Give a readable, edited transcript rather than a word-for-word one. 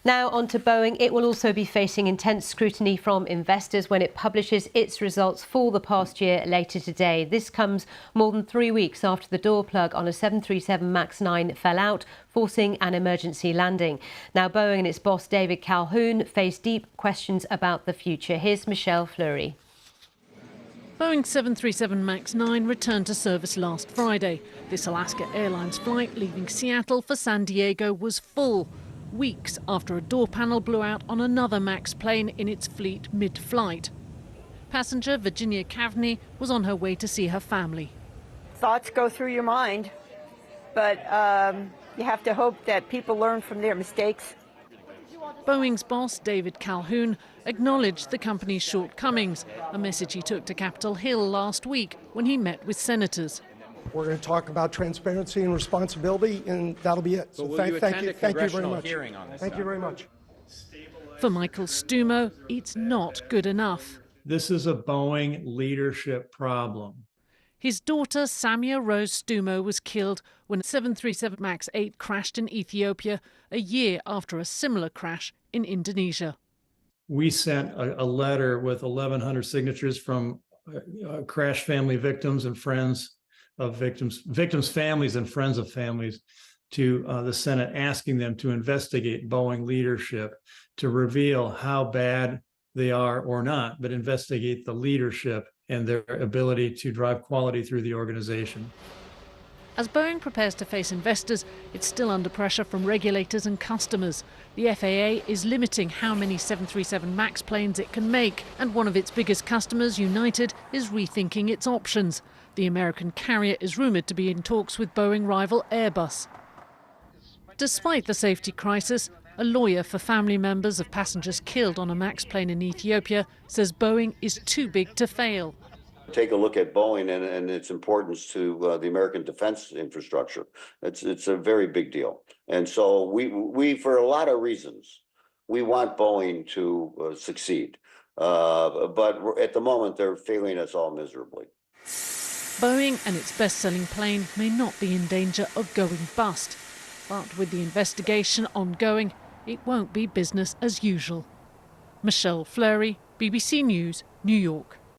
Now on to Boeing. It will also be facing intense scrutiny from investors when it publishes its results for the past year later today. This comes more than 3 weeks after the door plug on a 737 MAX 9 fell out, forcing an emergency landing. Now Boeing and its boss David Calhoun face deep questions about the future. Here's Michelle Fleury. Boeing's 737 MAX 9 returned to service last Friday. This Alaska Airlines flight leaving Seattle for San Diego was full, weeks after a door panel blew out on another MAX plane in its fleet mid-flight. Passenger Virginia Cavney was on her way to see her family. Thoughts go through your mind, but you have to hope that people learn from their mistakes. Boeing's boss, David Calhoun, acknowledged the company's shortcomings, a message he took to Capitol Hill last week when he met with senators. We're going to talk about transparency and responsibility, and that'll be it. So thank you very much. Thank you very much. For Michael Stumo, it's not good enough. This is a Boeing leadership problem. His daughter, Samia Rose Stumo, was killed when a 737 MAX 8 crashed in Ethiopia a year after a similar crash in Indonesia. We sent a letter with 1,100 signatures from crash family victims and friends of victims' families and friends of families to the Senate, asking them to investigate Boeing leadership, to reveal how bad they are or not, but investigate the leadership and their ability to drive quality through the organization. As Boeing prepares to face investors, it's still under pressure from regulators and customers. The FAA is limiting how many 737 MAX planes it can make, and one of its biggest customers, United, is rethinking its options. The American carrier is rumoured to be in talks with Boeing rival Airbus. Despite the safety crisis, a lawyer for family members of passengers killed on a MAX plane in Ethiopia says Boeing is too big to fail. Take a look at Boeing and its importance to the American defense infrastructure. It's a very big deal. And so we for a lot of reasons, we want Boeing to succeed. But at the moment, they're failing us all miserably. Boeing and its best-selling plane may not be in danger of going bust. But with the investigation ongoing, it won't be business as usual. Michelle Fleury, BBC News, New York.